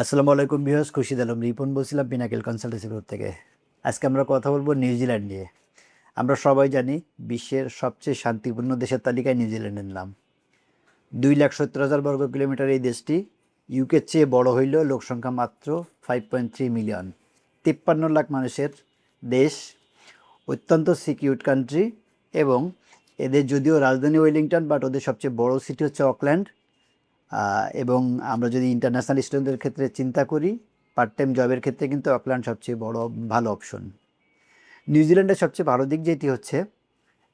আসসালামু আলাইকুম ভিউয়ার্স, খুরশিদ আলম রিপন বলছিলাম পিনাকেল কনসালটেন্সি গ্রুপ থেকে। আজকে আমরা কথা বলবো নিউজিল্যান্ড নিয়ে। আমরা সবাই জানি বিশ্বের সবচেয়ে শান্তিপূর্ণ দেশের তালিকায় নিউজিল্যান্ডের নাম। 2,70,000 বর্গ কিলোমিটার এই দেশটি ইউকের চেয়ে বড় হইলেও লোকসংখ্যা মাত্র 5.3 মিলিয়ন। 53 লাখ মানুষের দেশ, অত্যন্ত সিকিউর কান্ট্রি। এবং এদের যদিও রাজধানী ওয়েলিংটন, বাট ওদের সবচেয়ে বড় সিটি হচ্ছে অকল্যান্ড। এবং আমরা যদি ইন্টারন্যাশনাল স্টুডেন্টদের ক্ষেত্রে চিন্তা করি, পার্ট টাইম জবের ক্ষেত্রে কিন্তু অকল্যান্ড সবচেয়ে বড় ভালো অপশন। নিউজিল্যান্ডের সবচেয়ে ভালো দিক যেটি হচ্ছে,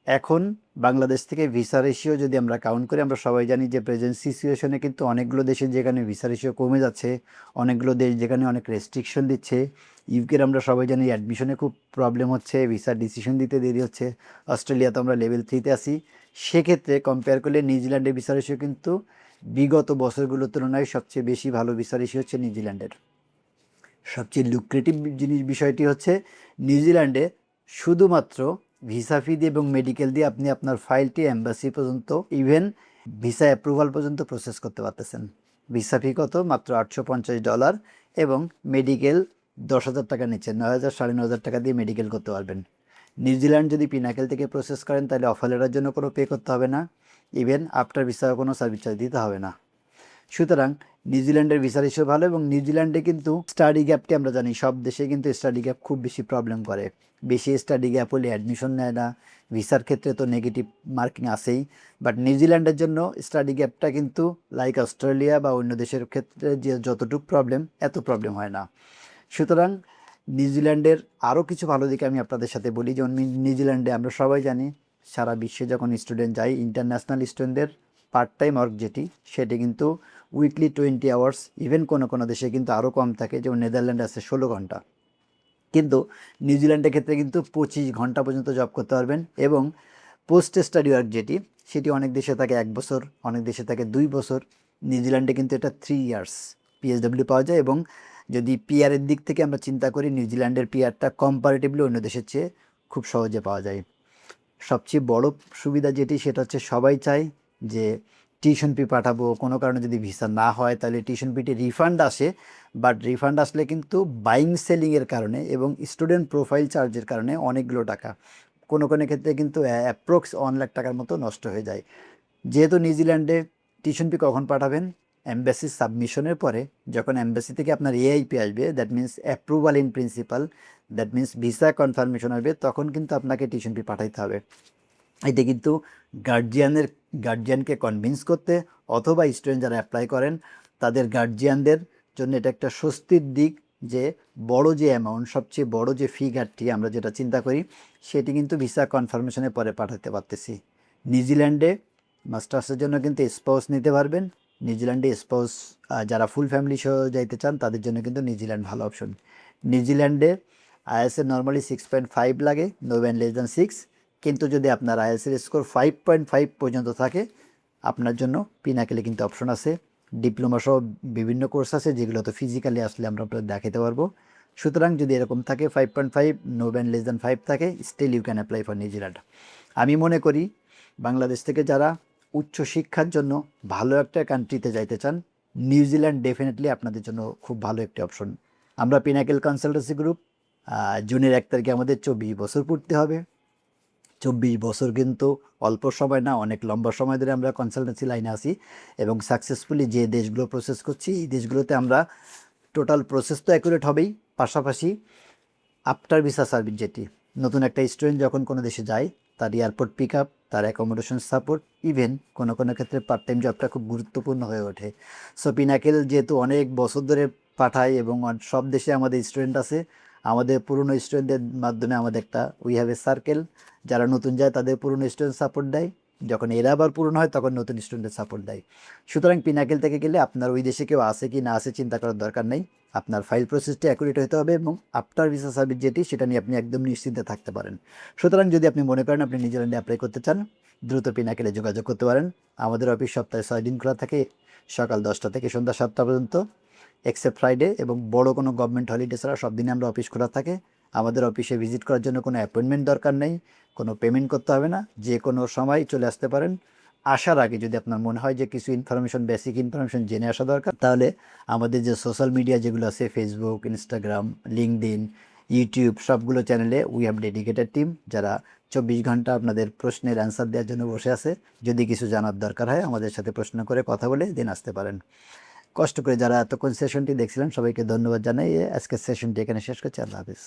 এখন বাংলাদেশ থেকে ভিসা রেশিও যদি আমরা কাউন্ট করি, আমরা সবাই জানি যে প্রেজেন্ট সিচুয়েশনে কিন্তু অনেকগুলো দেশে যেখানে ভিসা রেশিও কমে যাচ্ছে, অনেকগুলো দেশ যেখানে অনেক রেস্ট্রিকশন দিচ্ছে। ইউকের আমরা সবাই জানি অ্যাডমিশনে খুব প্রবলেম হচ্ছে, ভিসা ডিসিশন দিতে দেরি হচ্ছে। অস্ট্রেলিয়াতে আমরা লেভেল 3-তে আসি। সেক্ষেত্রে কম্পেয়ার করলে নিউজিল্যান্ডের ভিসা রেশিও কিন্তু বিগত বছরগুলোর তুলনায় সবচেয়ে বেশি ভালো ভিসা রেশিও হচ্ছে নিউজিল্যান্ডের। সবচেয়ে লুক্রেটিভ বিষয়টি হচ্ছে, নিউজিল্যান্ডে শুধুমাত্র ভিসা ফি দিয়ে এবং মেডিকেল দিয়ে আপনি আপনার ফাইলটি এম্বাসি পর্যন্ত, ইভেন ভিসা অ্যাপ্রুভাল পর্যন্ত প্রসেস করতে পারতেছেন। ভিসা ফি কত? মাত্র $850। এবং মেডিকেল 10,000 টাকা নিচ্ছে, 9,000 9,500 টাকা দিয়ে মেডিকেল করতে পারবেন। নিউজিল্যান্ড যদি পিনাকেল থেকে প্রসেস করেন, তাহলে অফার লেটার জন্য কোনো পে করতে হবে না, ইভেন আফটার ভিসা কোনো সার্ভিস চার্জ দিতে হবে না। সুতরাং নিউজিল্যান্ডের ভিসা রেশিও ভালো। এবং নিউজিল্যান্ডে কিন্তু স্টাডি গ্যাপটি আমরা জানি, সব দেশে কিন্তু স্টাডি গ্যাপ খুব বেশি প্রবলেম করে। বেশি স্টাডি গ্যাপ হলে অ্যাডমিশন নেয় না, ভিসার ক্ষেত্রে তো নেগেটিভ মার্কিং আসেই। বাট নিউজিল্যান্ডের জন্য স্টাডি গ্যাপটা কিন্তু লাইক অস্ট্রেলিয়া বা অন্য দেশের ক্ষেত্রে যে যতটুকু প্রবলেম, এত প্রবলেম হয় না। সুতরাং নিউজিল্যান্ডের আরও কিছু ভালো দিকে আমি আপনাদের সাথে বলি। যেমন নিউজিল্যান্ডে আমরা সবাই জানি, সারা বিশ্বে যখন স্টুডেন্ট যায়, ইন্টারন্যাশনাল স্টুডেন্টদের পার্ট টাইম ওয়ার্ক সেটি কিন্তু উইকলি 20 আওয়ার্স, ইভেন কোনো কোনো দেশে কিন্তু আরও কম থাকে, যেমন নেদারল্যান্ডে আছে 16 ঘন্টা। কিন্তু নিউজিল্যান্ডের ক্ষেত্রে কিন্তু 25 ঘন্টা পর্যন্ত জব করতে পারবেন। এবং পোস্ট স্টাডি ওয়ার্ক সেটি অনেক দেশে থাকে 1 বছর, অনেক দেশে থাকে 2 বছর। নিউজিল্যান্ডে কিন্তু এটা 3 ইয়ার্স পিএসডব্লিউ পাওয়া যায়। এবং যদি পিআরের দিক থেকে আমরা চিন্তা করি, নিউজিল্যান্ডের পিআরটা কম্পারেটিভলি অন্য দেশের চেয়ে খুব সহজে পাওয়া যায়। সবচেয়ে বড় সুবিধা সেটা হচ্ছে, সবাই চায় যে টিউশন ফি পাঠাবো, কোনো কারণে যদি ভিসা না হয় তাহলে টিউশন ফিটি রিফান্ড আসে। বাট রিফান্ড আসলে কিন্তু বাইং সেলিংয়ের কারণে এবং স্টুডেন্ট প্রোফাইল চার্জের কারণে অনেকগুলো টাকা, কোনো কোনো ক্ষেত্রে কিন্তু অ্যাপ্রক্স 1 লাখ টাকার মতো নষ্ট হয়ে যায়। যেহেতু নিউজিল্যান্ডে টিউশন ফি কখন পাঠাবেন? এম্বাসি সাবমিশনের পরে, যখন এম্বাসি থেকে আপনার এআইপি আসবে, that means approval in principal, that means visa confirmation আসবে, তখন কিন্তু আপনাকে টিউশন ফি পাঠাইতে হবে। এটা কিন্তু গার্জিয়ানকে কনভিন্স করতে, অথবা স্টুডেন্ট যারা অ্যাপ্লাই করেন তাদের গার্জিয়ানদের জন্য এটা একটা স্বস্তির দিক যে বড় যে অ্যামাউন্ট, সবচেয়ে বড় যে ফিগারটি আমরা যেটা চিন্তা করি, সেটি কিন্তু ভিসা কনফার্মেশনের পরে পাঠাতে পারতেছি। নিউজিল্যান্ডে মাস্টার্সের জন্য কিন্তু স্পাউস নিতে পারবেন। নিউজিল্যান্ডে স্পাউস যারা ফুল ফ্যামিলি সহ যাইতে চান, তাদের জন্য কিন্তু নিউজিল্যান্ড ভালো অপশন। নিউজিল্যান্ডে আইএসএ নর্মালি 6.5 লাগে, নো ব্যান লেস দ্যান 6। কিন্তু যদি আপনার আইএলটিএস স্কোর 5.5 পর্যন্ত থাকে, আপনার জন্য পিনাকেলে কিন্তু অপশন আছে। ডিপ্লোমা সহ বিভিন্ন কোর্স আছে, যেগুলো তো ফিজিক্যালি আসলে আমরা আপনাদের দেখাতে পারবো। সুতরাং যদি এরকম থাকে 5.5, নো ব্যান লেস দ্যান 5 থাকে, still you can apply for New Zealand. আমি মনে করি বাংলাদেশ থেকে যারা উচ্চ শিক্ষার জন্য ভালো একটা কান্ট্রিতে যাইতে চান, নিউজিল্যান্ড ডেফিনেটলি আপনাদের জন্য খুব ভালো একটি অপশন। আমরা পিনাকেল কনসালটেন্সি গ্রুপ, জুনের 1 তারিখে আমাদের 24 বছর পূর্তি হবে। 24 বছর কিন্তু অল্প সময় না, অনেক লম্বা সময় ধরে আমরা কনসালটেন্সি লাইনে আছি। এবং সাকসেসফুলি যে দেশগুলো প্রসেস করছি, এই দেশগুলোতে আমরা টোটাল প্রসেস তো অ্যাকুরেট হবেই, পাশাপাশি আফটার ভিসা সার্ভিস নতুন একটা স্টুডেন্ট যখন কোনো দেশে যায়, তার এয়ারপোর্ট পিক আপ, তার অ্যাকোমোডেশন সাপোর্ট, ইভেন কোনো কোনো ক্ষেত্রে পার্ট টাইম জবটা খুব গুরুত্বপূর্ণ হয়ে ওঠে। সো পিনাকেল যেহেতু অনেক বছর ধরে পাঠায় এবং সব দেশে আমাদের স্টুডেন্ট আছে, আমাদের পুরনো স্টুডেন্টদের মাধ্যমে আমাদের একটা উই হ্যাভ এ সার্কেল, যারা নতুন যায় তাদের পুরনো স্টুডেন্ট সাপোর্ট দেয়, যখন এরা আবার পুরনো হয় তখন নতুন স্টুডেন্টের সাপোর্ট দেয়। সুতরাং পিনাকেল থেকে গেলে আপনার ওই দেশে কেউ আছে কি না আছে চিন্তা করার দরকার নেই। আপনার ফাইল প্রসেসটি অ্যাকুরেট হতে হবে এবং আফটার ভিসা সার্ভিস সেটা নিয়ে আপনি একদম নিশ্চিন্তে থাকতে পারেন। সুতরাং যদি আপনি মনে করেন আপনি নিউজিল্যান্ডে অ্যাপ্লাই করতে চান, দ্রুত পিনাকেলে যোগাযোগ করতে পারেন। আমাদের অফিস সপ্তাহে 6 দিন খোলা থাকে, সকাল 10টা থেকে সন্ধ্যা 7টা পর্যন্ত, এক্সেপ্ট ফ্রাইডে এবং বড় কোনো গভর্নমেন্ট হলিডে ছাড়া সব দিনে আমরা অফিস খোলা থাকে। আমাদের অফিসে ভিজিট করার জন্য কোনো অ্যাপয়েন্টমেন্ট দরকার নেই, কোনো পেমেন্ট করতে হবে না, যে কোনো সময় চলে আসতে পারেন। আসার আগে যদি আপনার মনে হয় যে কিছু ইনফরমেশন, বেসিক ইনফরমেশন জেনে আসা দরকার, তাহলে আমাদের যে সোশ্যাল মিডিয়া যেগুলো আছে, ফেসবুক, ইনস্টাগ্রাম, লিঙ্কডইন, ইউটিউব, সবগুলো চ্যানেলে উই হ্যাভ ডেডিকেটেড টিম যারা 24 ঘন্টা আপনাদের প্রশ্নের অ্যান্সার দেওয়ার জন্য বসে আছে। যদি কিছু জানার দরকার হয় আমাদের সাথে প্রশ্ন করে কথা বলে দিন আসতে পারেন। কষ্ট করে যারা এতক্ষণ সেশনটি দেখছিলেন সবাইকে ধন্যবাদ জানাই। আজকের সেশনটি এখানে শেষ করছি। আল্লাহ হাফিজ।